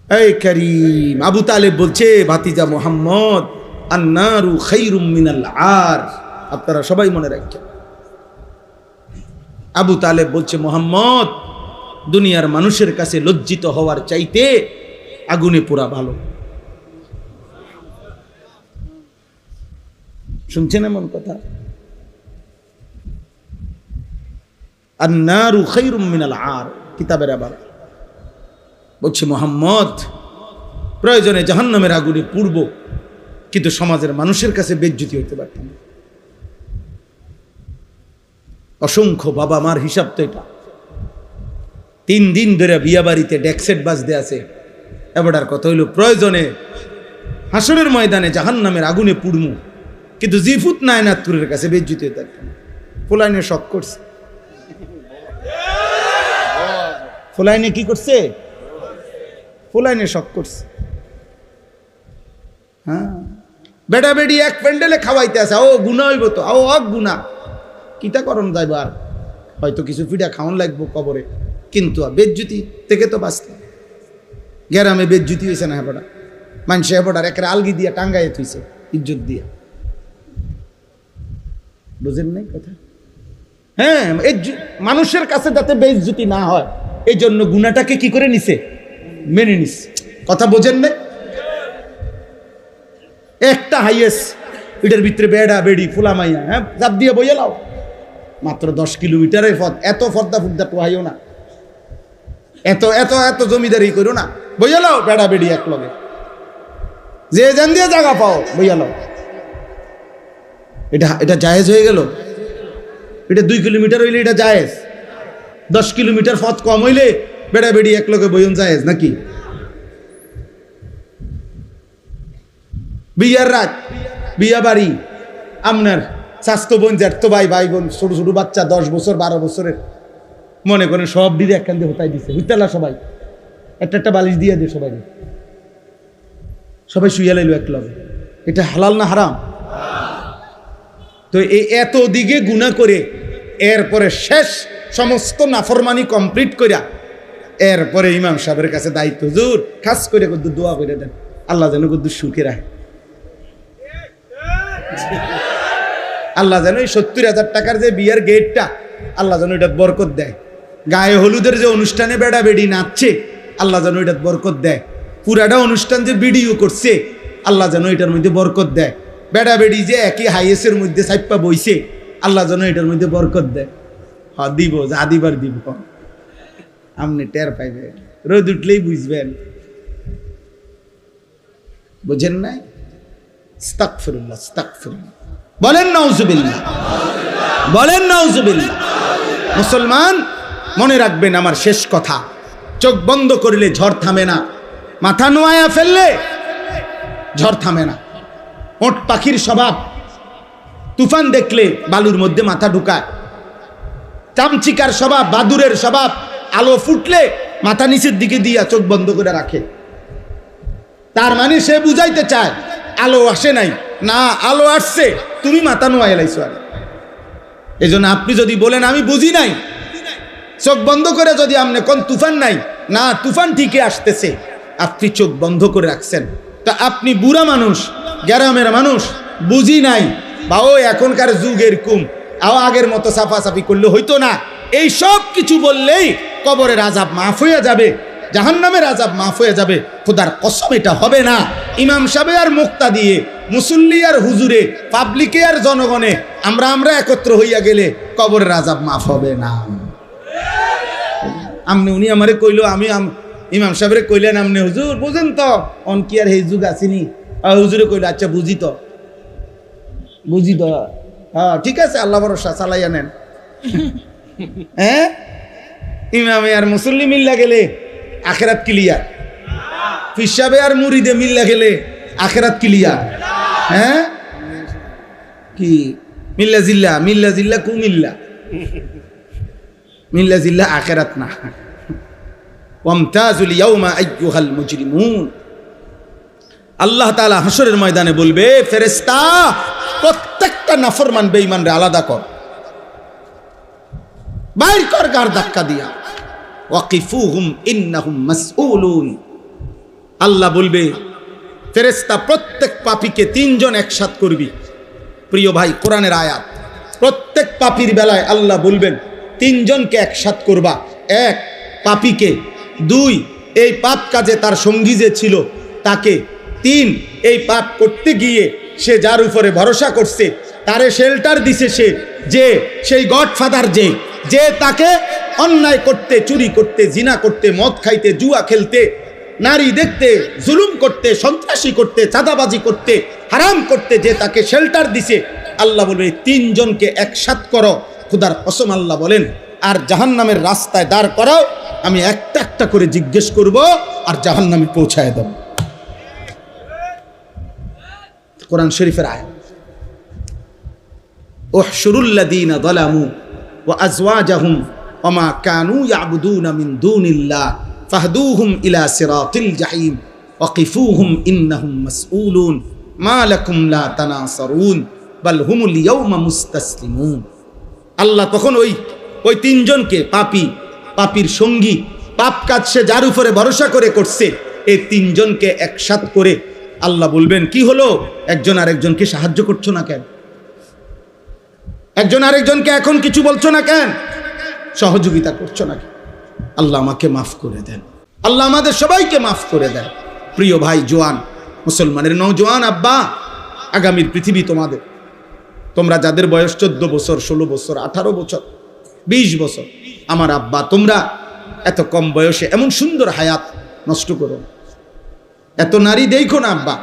এই করিম, আবু তালেব বলছে, ভাতিজা মুহাম্মদ, আন্নারু খায়রুম মিনাল আর। আপনারা সবাই মনে রাখবেন, আবু তালেব বলছে, মুহাম্মদ, দুনিয়ার মানুষের কাছে লজ্জিত হওয়ার চাইতে আগুনে পোড়া ভালো। শুনছেন এমন কথা? আন্নারু খায়রুম মিনাল আর, কিতাবের আবার বলছে, মুহাম্মদ, প্রয়োজনে জাহান্নামের আগুনে পুড়ব, কিন্তু সমাজের মানুষের কাছে বেজ্জতি হতে পারতাম না। অসংখ্য বাবা মার হিসাব তো এটা। 3 দিন ধরে বিয়া বাড়িতে ডেকসেট বাজতে আছে। এবারটার কথা হইল, প্রয়োজনে হাসরের ময়দানে জাহান্নামের আগুনে পুড়মু, কিন্তু জিফুত নায়নাতুরের কাছে বেজ্জতি হতে পারতাম না। ফুলাইনে শখ করছে। ফুলাইনে কি করছে? ফুলাইনে শখ করছে। হ্যাঁ, বেটা বেডি এক প্যান্ডেলে খাওয়াইতে আছে। ও গুণা হইব তো, ও অক গুণা, কিতা করণ যাইবার, হয়তো কিছু পিঠা খাওয়ান লাগবো কবরে, কিন্তু বেজ্জুতি থেকে তো বাঁচলাম। গ্রামে বেজ্জুতি হয়েছে না হেবড়া, মানুষে হেবড়ার একটা আলগি দিয়া টাঙ্গাইয়ে থুইছে ইজ্জত দিয়া। বুঝেন নাই কথা? হ্যাঁ, মানুষের কাছে যাতে বেজ্জুতি না হয়, এই জন্য গুণাটাকে কি করে নিছে? মেনে নিছে। কথা বোঝেন নাই? একটা হাইয়েস্ট, এটার ভিতরে বেড়া বেড়ি ফুলা মাইয়া, হ্যাঁ, চাপ দিয়ে বইয়ে লাও। মাত্র 10 কিলোমিটারের পথ, এত ফর্দা ফুর্দা পোহাইও না, এত এত এত জমিদারি করো না, বইয়া লাও বেড়া বেড়ি এক লগে, যে জান দিয়ে জায়গা পাও বইয়া লাও। এটা জায়েজ হয়ে গেল? এটা 2 কিলোমিটার হইলে এটা জায়েজ, 10 কিলোমিটার পথ কম হইলে বেড়া বেড়ি এক লগে বইন জায়েজ নাকি? বিয়ার রাত, বিয়া বাড়ি, আপনার স্বাস্থ্য বোন, জ্যাঠতো ভাই, ভাই বোন, ছোট ছোট বাচ্চা 10 বছর 12 বছরের, মনে করেন সব দিদি একখান দিয়ে হতাই দিছে, হুইতালা সবাই একটা একটা বালিশ দিয়ে দিয়ে সবাই সবাই শুইয়া লাইল এক লগে। এটা হালাল না হারাম? তো এই এত দিকে গুনাহ করে এরপরে শেষ সমস্ত নাফরমানি কমপ্লিট করিয়া এরপরে ইমাম সাহেবের কাছে দায়িত্ব, হুজুর খাস করে কদ্দুর দোয়া করে দেন, আল্লাহ যেন কদ্দুর সুখে রাখে, আল্লাহ যেন এই 70,000 টাকার যে বিয়ার গেটটা, আল্লাহ যেন এটা বরকত দেয়। গায়ে হলুদের যে অনুষ্ঠানে বেড়া বেড়ি নাচছে, আল্লাহ যেন এটা বরকত দেয়। পুরাটা অনুষ্ঠান যে ভিডিও করছে, আল্লাহ যেন এটার মধ্যে বরকত দেয়। বেড়া বেড়ি যে একই হাইয়েসের মধ্যে সাইপ্পা বইছে, আল্লাহ যেন এটার মধ্যে বরকত দেয়। হ্যাঁ, দিব, যা দিবার দিব, আপনি টের পাইবেন, রোদ উঠলেই বুঝবেন। বুঝেন নাই? আস্তাগফিরুল্লাহ, আস্তাগফিরুল্লাহ, বলেন নাউজুবিল্লাহ, বলেন নাউজুবিল্লাহ। মুসলমান মনে রাখবেন আমার শেষ কথা, চোখ বন্ধ করলে ঝড় থামে না, মাথা নোয়ায়া ফেললে ঝড় থামে না। ওট পাখির স্বভাব, তুফান দেখলে বালুর মধ্যে মাথা ঢুকায়। চামচিকার স্বভাব, বাদুরের স্বভাব, আলো ফুটলে মাথা নিচের দিকে দিয়া চোখ বন্ধ করে রাখে। তার মানে সে বুঝাইতে চায় আলো আসে নাই, না আলো আসছে, তুমি মাথা নোয়া এলাইছো। আর এই জন্য আপনি যদি বলেন আমি বুঝি নাই, চোখ বন্ধ করে যদি আপনি কোন তুফান নাই, না তুফান ঠিকই আসতেছে, আপনি চোখ বন্ধ করে রাখছেন, তা আপনি বুড়া মানুষ, গ্রামের মানুষ, বুঝি নাই, বা ও এখনকার যুগ এরকম, আগের মতো সাফাসাফি করলে হইতো না, এই সব কিছু বললেই কবরের আযাব মাফ হয়ে যাবে, জাহান্নামের আযাব মাফ হয়ে যাবে। খোদার কসম এটা হবে না। ইমাম সাহেব আর মুক্তা দিয়ে, মুসল্লি আর হুজুরে, পাবলিকে আর জনগণে আমরা একত্র হইয়া গেলে কবরের আযাব মাফ হবে না। আমনে উনি আমারে কইলো, আমি ইমাম সাহেবরে কইলেন, আমনে হুজুর বুঝেন তো অন কি আর এই যুগ আসেনি? হুজুরে কইলো, আচ্ছা বুঝি তো, হ্যাঁ ঠিক আছে, আল্লাহ ভরসা চালাইয়া নেন। হ্যাঁ, ইমামে আর মুসল্লি মিল্লা গেলে আখেরাত ক্লিয়ার, পিসাবে আর মুরিদে মিল্লা গেলে আখেরাত ক্লিয়ার। হ্যাঁ, কি মিল্লা জিল্লা কুমিল্লা, মিল্লা জিল্লা আখেরাত না। ওয়ামতাজুল ইয়াউমা আইয়ুহাল মুজরিমুন, আল্লাহ তাআলা হাসরের ময়দানে বলবে, ফেরেশতা প্রত্যেকটা নাফরমান বেঈমানরে আলাদা কর, বাইর কর গার ধাক্কা দিয়া, ওয়াকিফুহুম ইন্নাহুম মাসউলুন, আল্লাহ বলবে ফেরেশতা প্রত্যেক পাপীকে তিনজন একসাথ করবি। প্রিয় ভাই, কোরআনের আয়াত। প্রত্যেক পাপীর বেলায় আল্লাহ বলবেন তিনজনকে একসাথ করবা। এক, পাপীকে। দুই, এই পাপ কাজে তার সঙ্গী যে ছিল তাকে। তিন, এই পাপ করতে গিয়ে সে যার উপরে ভরসা করছে, তারে শেল্টার দিছে সে, যে সেই গডফাদার যে তাকে অন্যায় করতে, চুরি করতে, জিনা করতে, মদ খাইতে, জুয়া খেলতে, নারী দেখতে, জুলুম করতে, সন্ত্রাসী করতে, চাঁদাবাজি করতে, হারাম করতে যে তাকে শেল্টার দিছে, আল্লাহ বলবে তিনজনকে একসাথ করো। খুদার কসম আল্লাহ বলেন, আর জাহান্নামের রাস্তায় দাঁড় করাও, আমি একটা একটা করে জিজ্ঞেস করব আর জাহান্নামে পৌঁছায় দেব। কোরআন শরীফের আয়াত। উহশুরুল্লাযীনা যালামু ওয়া আযওয়াজাহুম ওয়া মা কানু ইয়াবুদুনা মিন দুনিল্লাহ ফাহদুহুম ইলা সিরাতিল জাহিম ওয়াকিফুহুম ইন্নাহুম মাসউলুন মা লাকুম লা তানাসারুন বাল হুমুল ইয়াওমা মুস্তাসলিমুন। আল্লাহ তখন ওই তিনজনকে, পাপীর সঙ্গী, পাপ কাজ সে যার উপরে ভরসা করে করছে, এই তিনজনকে একসাথ করে আল্লাহ বলবেন, কি হলো, একজন আরেকজনকে সাহায্য করছো না কেন? একজন আরেকজনকে এখন কিছু বলছো না কেন? সহযোগিতা করছো না কেন? আল্লাহ আমাকে মাফ করে দেন, আল্লাহ আমাদের সবাইকে মাফ করে দেন। প্রিয় ভাই, জোয়ান মুসলমানের নওজোয়ান আব্বা, আগামীর পৃথিবী তোমাদের। তোমরা যাদের বয়স 14 বছর, 16 বছর, 18 বছর, 20 বছর, আমার আব্বা, তোমরা এত কম বয়সে এমন সুন্দর হায়াত নষ্ট করো। এত নারী দেখো না আব্বা,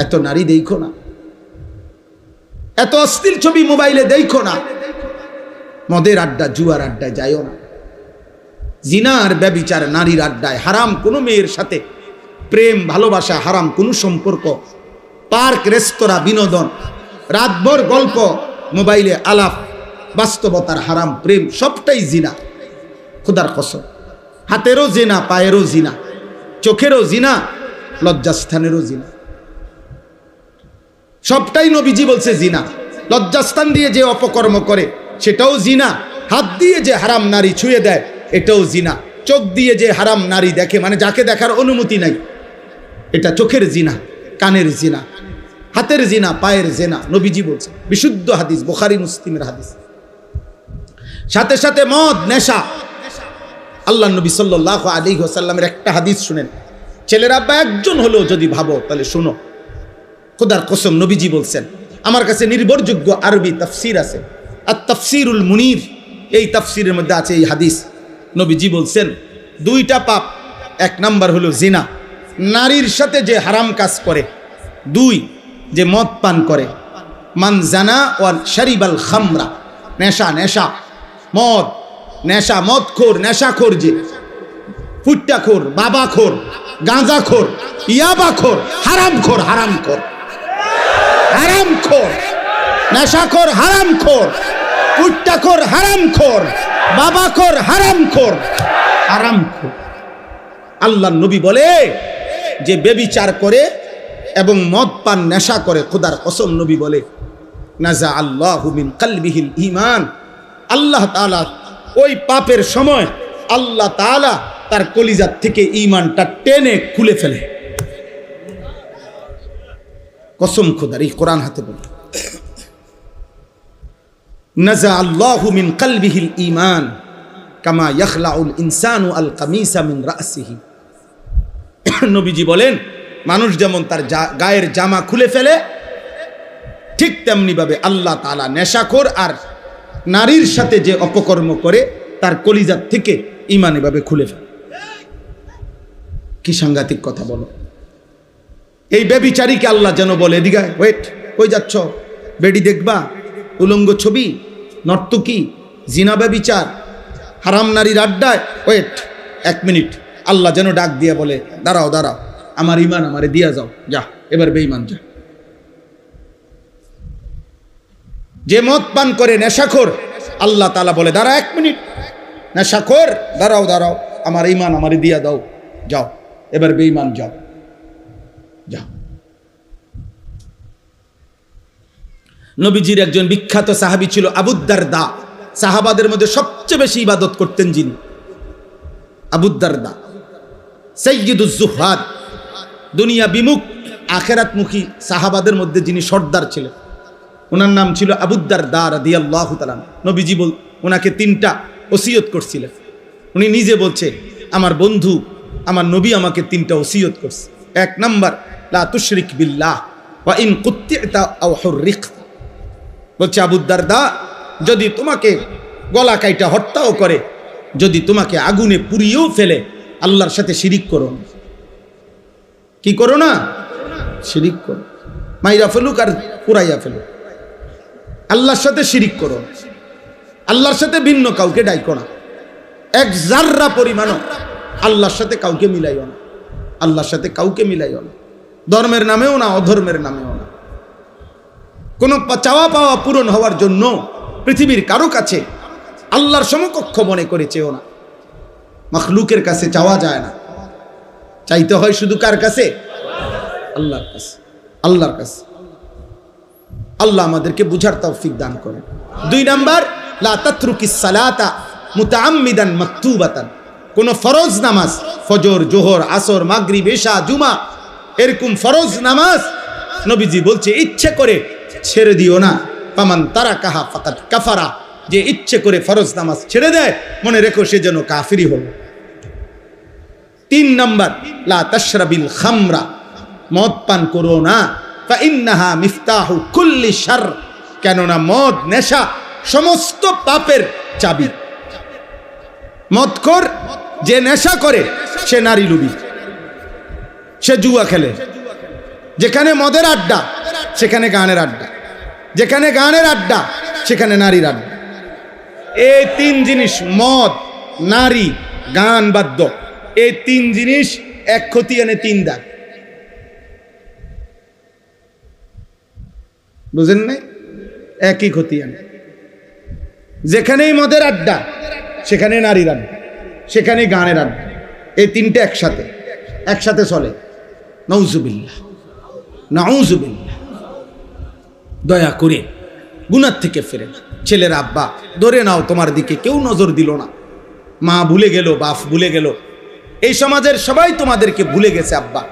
এত নারী দেখো না, এত অশ্লীল ছবি মোবাইলে দেখো না, মদের আড্ডা, জুয়ার আড্ডায় যাইও না, জিনার ব্যভিচার, নারীর আড্ডায়, হারাম কোনো মেয়ের সাথে প্রেম ভালোবাসা, হারাম কোনো সম্পর্ক, পার্ক রেস্তোরাঁ বিনোদন, রাতভর গল্প, মোবাইলে আলাপ, বাস্তবতার হারাম প্রেম, সবটাই জিনা। খুদার কসম, হাতেরও জিনা, পায়েরও জিনা, চোখেরও জিনা, লজ্জাস্থানেরও জিনা, সবটাই নবীজি বলছে জিনা। লজ্জাস্থান দিয়ে যে অপকর্ম করে সেটাও জিনা, হাত দিয়ে যে হারাম নারী ছুঁয়ে দেয় এটাও জিনা, চোখ দিয়ে যে হারাম নারী দেখে, মানে যাকে দেখার অনুমতি নাই, এটা চোখের জিনা, কানের জিনা, হাতের জিনা, পায়ের জিনা। নবীজি বলছে, বিশুদ্ধ হাদিস, বুখারী মুসলিমের হাদিস। সাথে সাথে মদ, নেশা। আল্লাহ নবী সাল্লাল্লাহু আলাইহি ওয়াসাল্লামের একটা হাদিস শুনেন, ছেলের আব্বা একজন হলো যদি ভাবো তাহলে শুনো। খোদার কসম, নবীজি বলছেন, আমার কাছে নির্ভরযোগ্য আরবি তাফসীর আছে, আর তাফসীরুল মুনির, এই তাফসীরের মধ্যে আছে এই হাদিস। নবীজি বলছেন, দুইটা পাপ, এক নাম্বার হলো জিনা, নারীর সাথে যে হারাম কাজ করে। দুই, যে মদ পান করে। মান জানা ওয়া শারিবাল খামরা, নেশা, মদ, নেশা, মদখোর, নেশাখোর, যে ফুট্টাখোর, বাবাখোর, গাঁজাখোর, ইয়াবাখোর, হারামখোর, নেশাখোর, হারামখোর, ফুট্টাখোর, হারামখোর, বাবাখোর, হারামখোর। আল্লাহ নবী বলে, যে বেবিচার করে এবং মদ পান, নেশা করে, খোদার কসম নবী বলে, নাজা আল্লাহু মিন কলবিহিল ঈমান, আল্লাহ তাআলা ওই পাপের সময় আল্লাহ তাআলা তার কলিজার থেকে ঈমানটা টেনে খুলে ফেলে। কসম খোদার, এই কোরআন হাতে বলে, নাজা আল্লাহু মিন কলবিহিল ঈমান কামা ইয়াখলাউল ইনসানু আল কামিসা মিন রাসিহি। নবীজি বলেন, মানুষ যেমন তার গায়ের জামা খুলে ফেলে, ঠিক তেমনি ভাবে আল্লাহ তাআলা নেশাখোর আর নারীর সাথে যে অপকর্ম করে তার কলিজার থেকে ঈমান এভাবে খুলে ফেলে। কি সাংঘাতিক কথা বলো। এই ব্যভিচারীকে আল্লাহ যেন বলে, এদিকে ওয়েট, কই যাচ্ছ? বেডি দেখবা? উলঙ্গ ছবি, নর্তকী, জিনা, ব্যভিচার, হারাম নারীর আড্ডায়, ওয়েট 1 মিনিট। আল্লাহ যেন ডাক দিয়ে বলে, দাঁড়াও, আমার ঈমান আমারে দিয়া যাও, যা এবার বেঈমান যা। যে মদ পান করে, নেশাখোর, আল্লাহ তাআলা বলে, দাঁড়া 1 মিনিট, নেশাখোর, দাঁড়াও, আমার ঈমান আমারে দিয়া দাও, যাও এবার বেঈমান যাও। নবীজির একজন বিখ্যাত সাহাবী ছিল আবু দারদা। সাহাবাদের মধ্যে সবচেয়ে বেশি ইবাদত করতেন যিনি, আবু দারদা। সাইয়্যিদুজ জুহাদ, দুনিয়া বিমুখ আখিরাতমুখী সাহাবাদের মধ্যে যিনি সর্দার ছিলেন, ওনার নাম ছিল আবু দারদা রাদিয়াল্লাহু তাআলা। নবীজি ওনাকে 3টা ওসিয়ত করছিলেন। উনি নিজে বলছে, আমার বন্ধু আমার নবী আমাকে 3টা ওসিয়ত করছে। 1 নাম্বার, লা তুশরিক বিল্লাহ ওয়া ইন কুত্তি'তা আও হুররিকতা। বলছে আবু দারদা, যদি তোমাকে গলা কাইটা হত্যাও করে, যদি তোমাকে আগুনে পুড়িয়েও ফেলে, আল্লাহর সাথে শিরিক করো না। কি করো না? শিরিক করো। মাইরা ফেলুক আর পুরাইয়া ফেলুক, আল্লাহর সাথে শিরিক করো। আল্লাহর সাথে ভিন্ন কাউকে ডাইকো না। 1 জাররা পরিমাণও আল্লাহর সাথে কাউকে মিলাইও না। আল্লাহর সাথে কাউকে মিলাইও না, ধর্মের নামেও না, অধর্মের নামেও না। কোনো চাওয়া পাওয়া পূরণ হওয়ার জন্য পৃথিবীর কারো কাছে আল্লাহর সমকক্ষ মনে করে চেও না। মাখলুকের কাছে চাওয়া যায় না, চাইতে হয় শুধু কার কাছে? আল্লাহর কাছে। আল্লাহর কাছে। আল্লাহ আমাদেরকে বুঝার তৌফিক দান করেন। 2 নাম্বার, লা তাতরুকিস সালাতা মুতাআম্মিদান মাকতুবাতান। কোন ফরজ নামাজ, ফজর, জোহর, আসর, মাগরিব, ইশা, জুমা, এরকম ফরজ নামাজ নবীজি বলছে ইচ্ছে করে ছেড়ে দিও না। ফামান তারাকাহা ফাকাদ কাফারা। যে ইচ্ছে করে ফরজ নামাজ ছেড়ে দেয়, মনে রেখো সে যেন কাফিরি হলো। 3 নাম্বার, লা তাশরাবিল খামরা। মদ পান করো না। ফা ইন্নাহা মিফতাহু কুল্লি শার। কেননা মদ, নেশা সমস্ত পাপের চাবি। মদখোর যে নেশা করে সে নারী লুবি, সে জুয়া খেলে। যেখানে মদের আড্ডা সেখানে গানের আড্ডা, যেখানে গানের আড্ডা সেখানে নারীর আড্ডা। এই 3 জিনিস, মদ, নারী, গান, বাদ্য, এই 3 জিনিস এক ক্ষতি এনে 3 দাগ। বুঝেন নাই? একই ক্ষতি আনে। যেখানেই মদের আড্ডা সেখানে নারীর আড্ডা, সেখানে গানের আড্ডা। এই 3টে একসাথে চলে। নাউজুবিল্লাহ, নাউজুবিল্লাহ। দয়া করে গুনার থেকে ফিরে না। ছেলের আব্বা, ধরে নাও তোমার দিকে কেউ নজর দিল না, মা ভুলে গেল, বাপ ভুলে গেল, এই সমাজের সবাই তোমাদেরকে ভুলে গেছে। আব্বা,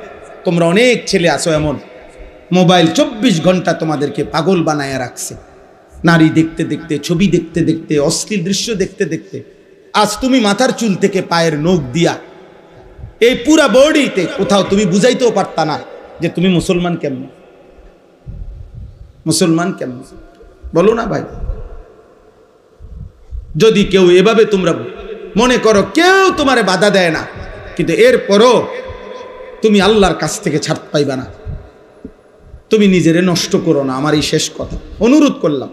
তোমরা অনেক ছেলে আছো এমন, মোবাইল 24 ঘন্টা তোমাদেরকে পাগল বানায় রাখছে। নারী দেখতে দেখতে, ছবি দেখতে দেখতে, অশ্লীল দৃশ্য দেখতে দেখতে আজ তুমি মাথার চুল থেকে পায়ের নখ দিয়া এই পুরা বডিতে কোথাও তুমি বুঝাইতেও পারতা না যে তুমি মুসলমান কেমন, মুসলমান কেমন। বলো না ভাই? যদি কেউ এভাবে তোমরা মনে করো কেউ তোমারে বাধা দেয় না, কিন্তু এরপরও তুমি আল্লাহর কাছ থেকে ছাড় পাইবা না। তুমি নিজেরে নষ্ট করো না। আমার এই শেষ কথা, অনুরোধ করলাম।